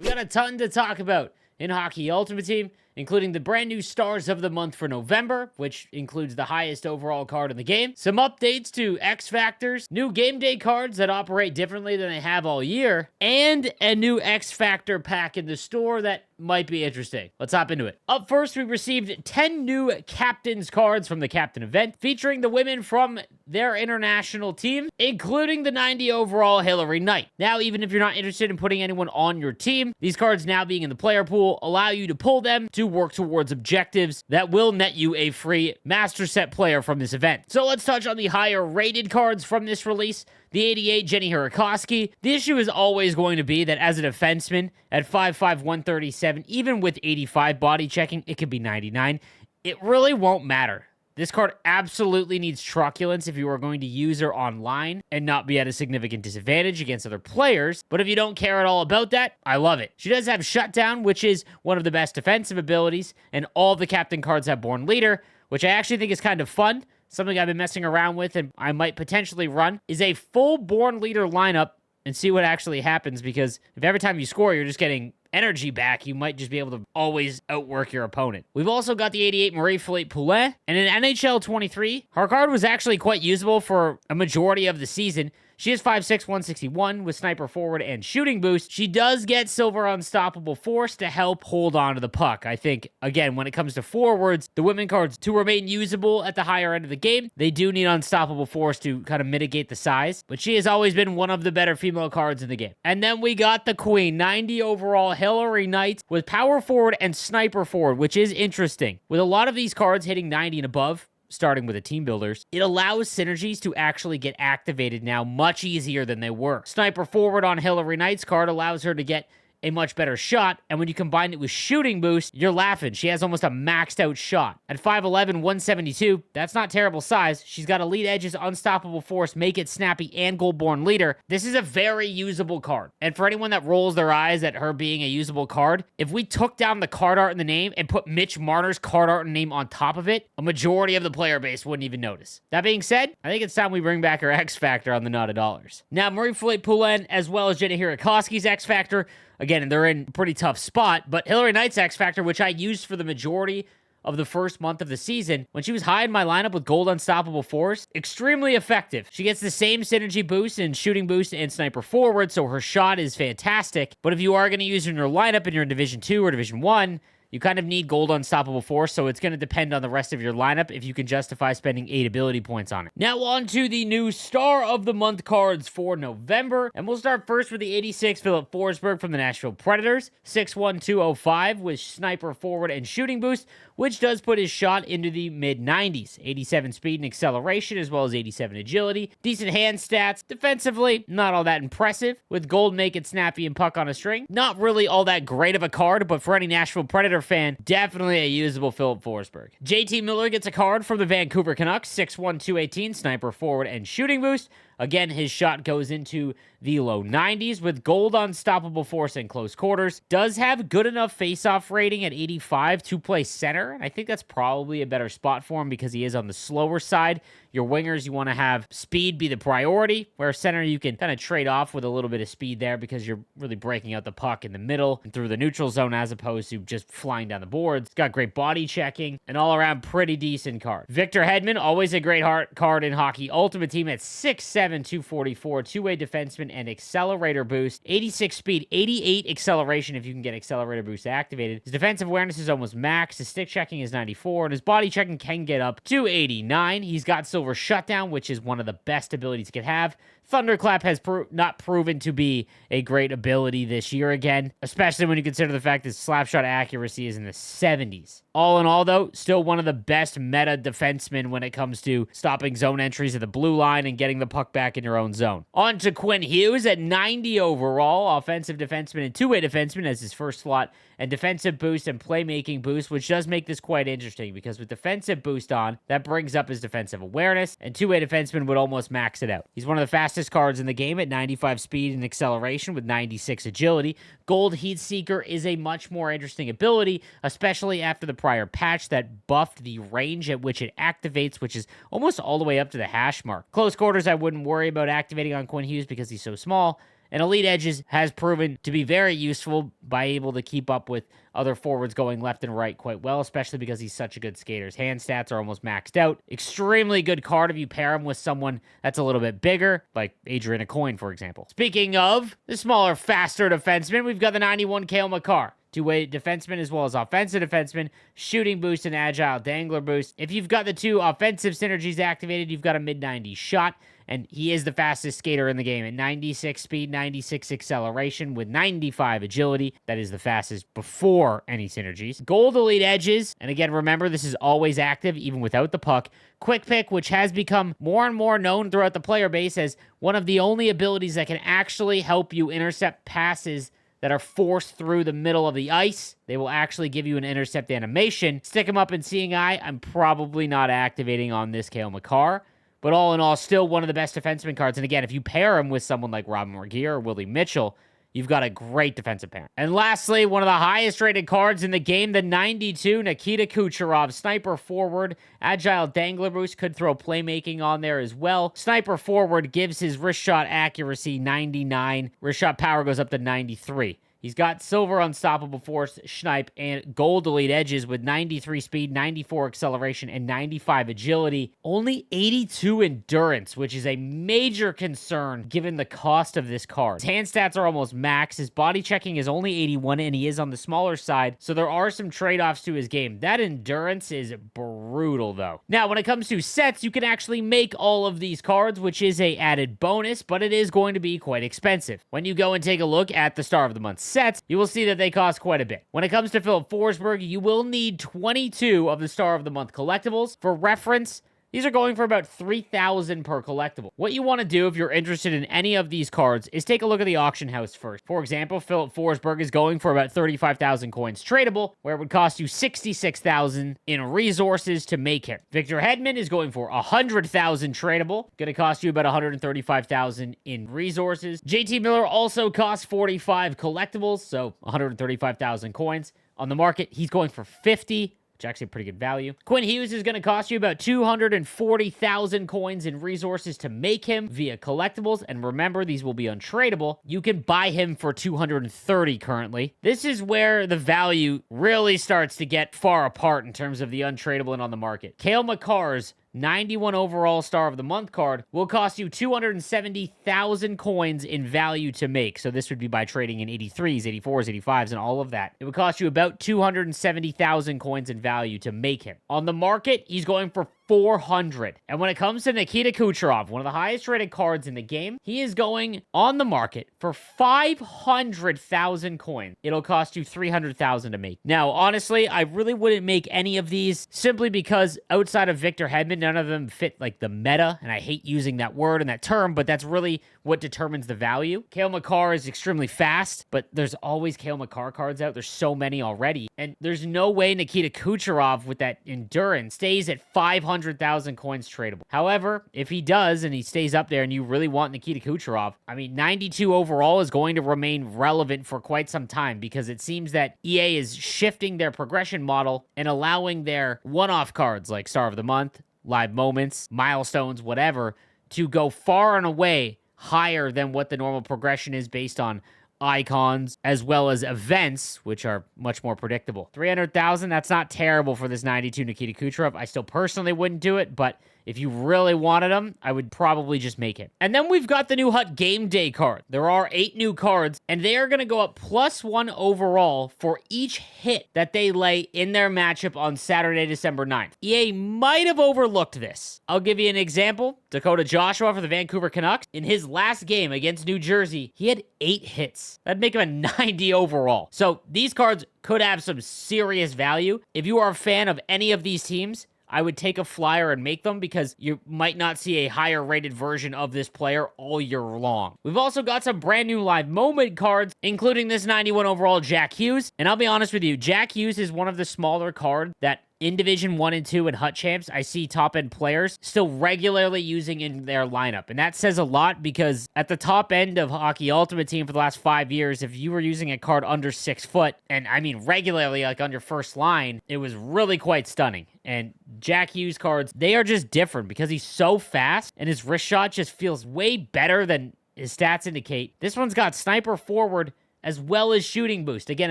We got a ton to talk about in Hockey Ultimate Team, including the brand new Stars of the Month for November, which includes the highest overall card in the game, some updates to X Factors, new game day cards that operate differently than they have all year, and a new X Factor pack in the store that might be interesting. Let's hop into it. Up first, we received 10 new Captain's cards from the Captain event, featuring the women from their international team, including the 90 overall Hillary Knight. Now, even if you're not interested in putting anyone on your team, these cards now being in the player pool allow you to pull them to work towards objectives that will net you a free Master Set player from this event. So let's touch on the higher rated cards from this release. The 88 Jenny Hirikoski. The issue is always going to be that as a defenseman at 5'5", 137, even with 85 body checking, it could be 99. It really won't matter. This card absolutely needs truculence if you are going to use her online and not be at a significant disadvantage against other players. But if you don't care at all about that, I love it. She does have Shutdown, which is one of the best defensive abilities, and all the Captain cards have Born Leader, which I actually think is kind of fun. Something I've been messing around with and I might potentially run is a full Born Leader lineup and see what actually happens, because if every time you score, you're just getting energy back, you might just be able to always outwork your opponent. We've also got the 88 Marie-Philippe Poulin, and in NHL 23, her card was actually quite usable for a majority of the season. She is 5'6", 161 with sniper forward and shooting boost. She does get silver unstoppable force to help hold on to the puck. I think, again, when it comes to forwards, the women cards to remain usable at the higher end of the game, they do need unstoppable force to kind of mitigate the size, but she has always been one of the better female cards in the game. And then we got the Queen, 90 overall Hillary Knight with power forward and sniper forward, which is interesting. With a lot of these cards hitting 90 and above, starting with the team builders, it allows synergies to actually get activated now much easier than they were. Sniper forward on Hillary Knight's card allows her to get a much better shot, and when you combine it with shooting boost, you're laughing. She has almost a maxed out shot. At 5'11", 172, that's not terrible size. She's got elite edges, unstoppable force, make it snappy, and goal-born leader. This is a very usable card. And for anyone that rolls their eyes at her being a usable card, if we took down the card art and the name and put Mitch Marner's card art and name on top of it, a majority of the player base wouldn't even notice. That being said, I think it's time we bring back her X Factor on the Not a Dollars. Now, Marie-Philippe Poulin, as well as Jenny Hirikoski's X Factor, again, they're in a pretty tough spot, but Hillary Knight's X Factor, which I used for the majority of the first month of the season, when she was high in my lineup with Gold Unstoppable Force, extremely effective. She gets the same synergy boost and shooting boost and sniper forward, so her shot is fantastic. But if you are going to use her in your lineup and you're in Division 2 or Division 1, you kind of need Gold Unstoppable Force, so it's going to depend on the rest of your lineup if you can justify spending 8 ability points on it. Now on to the new Star of the Month cards for November, and we'll start first with the 86 Philip Forsberg from the Nashville Predators, 6'1", 205 with sniper forward and shooting boost, which does put his shot into the mid-90s. 87 speed and acceleration, as well as 87 agility. Decent hand stats. Defensively, not all that impressive. With gold, make it snappy and puck on a string. Not really all that great of a card, but for any Nashville Predator fan, definitely a usable Philip Forsberg. JT Miller gets a card from the Vancouver Canucks, 6'1", 218, sniper forward and shooting boost. Again, his shot goes into the low 90s with gold unstoppable force in close quarters. Does have good enough face-off rating at 85 to play center, and I think that's probably a better spot for him because he is on the slower side. Your wingers, you want to have speed be the priority, where center you can kind of trade off with a little bit of speed there because you're really breaking out the puck in the middle and through the neutral zone as opposed to just flying down the boards. It's got great body checking, and all around pretty decent card. Victor Hedman, always a great card in Hockey Ultimate Team at 6'7", 244, two-way defenseman and accelerator boost. 86 speed, 88 acceleration if you can get accelerator boost activated. His defensive awareness is almost max. His stick checking is 94, and his body checking can get up to 89. He's got silver shutdown, which is one of the best abilities he could have. Thunderclap has not proven to be a great ability this year again, especially when you consider the fact that slapshot accuracy is in the 70s. All in all, though, still one of the best meta defensemen when it comes to stopping zone entries at the blue line and getting the puck back in your own zone. On to Quinn Hughes at 90 overall, offensive defenseman and two-way defenseman as his first slot, and defensive boost and playmaking boost, which does make this quite interesting because with defensive boost on, that brings up his defensive awareness, and two-way defenseman would almost max it out. He's one of the fastest cards in the game at 95 speed and acceleration with 96 agility. Gold Heat Seeker is a much more interesting ability, especially after the prior patch that buffed the range at which it activates, which is almost all the way up to the hash mark. Close quarters, I wouldn't worry about activating on Quinn Hughes because he's so small. And Elite Edges has proven to be very useful by able to keep up with other forwards going left and right quite well, especially because he's such a good skater. His hand stats are almost maxed out. Extremely good card if you pair him with someone that's a little bit bigger, like Adrian Aucoin, for example. Speaking of the smaller, faster defenseman, we've got the 91 Cale Makar. Two-way defenseman as well as offensive defenseman, shooting boost and agile dangler boost. If you've got the two offensive synergies activated, you've got a mid-90s shot, and he is the fastest skater in the game at 96 speed, 96 acceleration with 95 agility. That is the fastest before any synergies. Gold Elite Edges, and again, remember, this is always active even without the puck. Quick Pick, which has become more and more known throughout the player base as one of the only abilities that can actually help you intercept passes that are forced through the middle of the ice. They will actually give you an intercept animation. Stick them up in Seeing Eye. I'm probably not activating on this Cale Makar. But all in all, still one of the best defenseman cards. And again, if you pair him with someone like Robin Regeer or Willie Mitchell, you've got a great defensive pair. And lastly, one of the highest rated cards in the game, the 92 Nikita Kucherov, sniper forward, agile dangler boost, could throw playmaking on there as well. Sniper forward gives his wrist shot accuracy 99. Wrist shot power goes up to 93. He's got silver unstoppable force, Schneip, and gold elite edges with 93 speed, 94 acceleration, and 95 agility. Only 82 endurance, which is a major concern given the cost of this card. His hand stats are almost max. His body checking is only 81, and he is on the smaller side, so there are some trade-offs to his game. That endurance is brutal, though. Now, when it comes to sets, you can actually make all of these cards, which is a added bonus, but it is going to be quite expensive. When you go and take a look at the Star of the Month sets, you will see that they cost quite a bit. When it comes to Philip Forsberg, you will need 22 of the Star of the Month collectibles. For reference, these are going for about $3,000 per collectible. What you want to do if you're interested in any of these cards is take a look at the auction house first. For example, Philip Forsberg is going for about 35,000 coins tradable, where it would cost you 66,000 in resources to make him. Victor Hedman is going for 100,000 tradable, going to cost you about 135,000 in resources. JT Miller also costs 45 collectibles, so 135,000 coins. On the market, he's going for 50, actually a pretty good value. Quinn Hughes is going to cost you about 240,000 coins in resources to make him via collectibles, and remember, these will be untradeable. You can buy him for 230 currently. This is where the value really starts to get far apart in terms of the untradeable and on the market. Cale Makar's 91 overall Star of the Month card will cost you 270,000 coins in value to make. So this would be by trading in 83s, 84s, 85s, and all of that. It would cost you about 270,000 coins in value to make him. On the market, he's going for 400. And when it comes to Nikita Kucherov, one of the highest rated cards in the game, he is going on the market for 500,000 coins. It'll cost you 300,000 to make. Now, honestly, I really wouldn't make any of these simply because outside of Victor Hedman, none of them fit like the meta, and I hate using that word and that term, but that's really what determines the value. Cale Makar is extremely fast, but there's always Cale Makar cards out. There's so many already, and there's no way Nikita Kucherov with that endurance stays at 500,000 coins tradable. However, if he does and he stays up there and you really want Nikita Kucherov, I mean, 92 overall is going to remain relevant for quite some time because it seems that EA is shifting their progression model and allowing their one-off cards like Star of the Month, Live Moments, Milestones, whatever, to go far and away higher than what the normal progression is based on icons as well as events, which are much more predictable. 300,000, that's not terrible for this 92 Nikita Kucherov. I still personally wouldn't do it, but if you really wanted him, I would probably just make it. And then we've got the new Hut Game Day card. There are 8 new cards, and they are going to go up +1 overall for each hit that they lay in their matchup on Saturday, December 9th. EA might have overlooked this. I'll give you an example. Dakota Joshua for the Vancouver Canucks. In his last game against New Jersey, he had 8 hits. That'd make him a 90 overall. So these cards could have some serious value. If you are a fan of any of these teams, I would take a flyer and make them because you might not see a higher rated version of this player all year long. We've also got some brand new live moment cards, including this 91 overall Jack Hughes. And I'll be honest with you, Jack Hughes is one of the smaller cards that in Division 1 and 2 and Hut Champs, I see top-end players still regularly using in their lineup. And that says a lot because at the top end of Hockey Ultimate Team for the last 5 years, if you were using a card under 6 foot, and I mean regularly like on your first line, it was really quite stunning. And Jack Hughes cards, they are just different because he's so fast and his wrist shot just feels way better than his stats indicate, this one's got sniper forward as well as shooting boost. Again,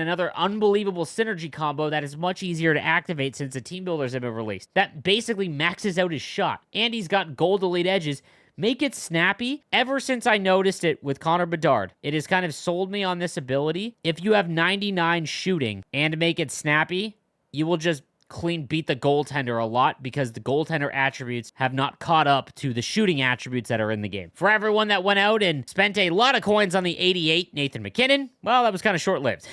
another unbelievable synergy combo that is much easier to activate since the team builders have been released. That basically maxes out his shot. And he's got gold elite edges. Make it snappy. Ever since I noticed it with Connor Bedard, it has kind of sold me on this ability. If you have 99 shooting and make it snappy, you will just clean beat the goaltender a lot because the goaltender attributes have not caught up to the shooting attributes that are in the game. For everyone that went out and spent a lot of coins on the 88 Nathan MacKinnon, well, that was kind of short-lived.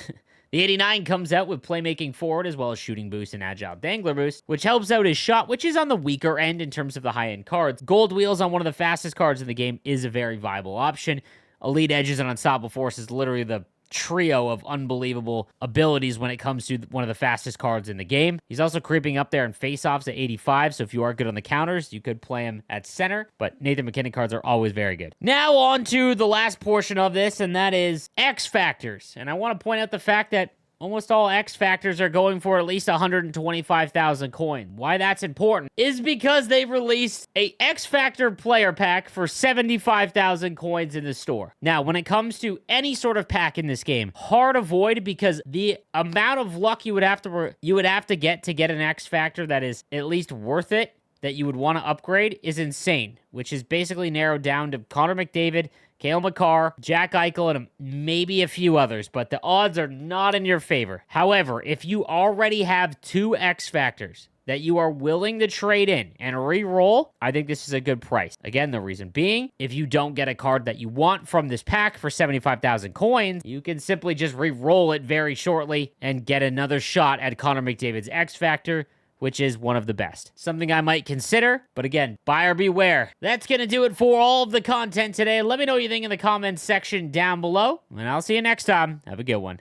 The 89 comes out with playmaking forward as well as shooting boost and agile dangler boost, which helps out his shot, which is on the weaker end in terms of the high-end cards. Gold wheels on one of the fastest cards in the game is a very viable option. Elite edges and unstoppable force is literally the trio of unbelievable abilities when it comes to one of the fastest cards in the game. He's also creeping up there in faceoffs at 85, so if you are good on the counters, you could play him at center, but Nathan MacKinnon cards are always very good. Now on to the last portion of this, and that is X Factors. And I want to point out the fact that almost all X Factors are going for at least 125,000 coins. Why that's important is because they released a X Factor player pack for 75,000 coins in the store. Now, when it comes to any sort of pack in this game, hard avoid because the amount of luck you would have to get an X Factor that is at least worth it, that you would want to upgrade, is insane, which is basically narrowed down to Connor McDavid, Cale Makar, Jack Eichel, and maybe a few others, but the odds are not in your favor. However, if you already have 2 X Factors that you are willing to trade in and re-roll, I think this is a good price. Again, the reason being, if you don't get a card that you want from this pack for 75,000 coins, you can simply just re-roll it very shortly and get another shot at Connor McDavid's X Factor, which is one of the best. Something I might consider, but again, buyer beware. That's going to do it for all of the content today. Let me know what you think in the comments section down below, and I'll see you next time. Have a good one.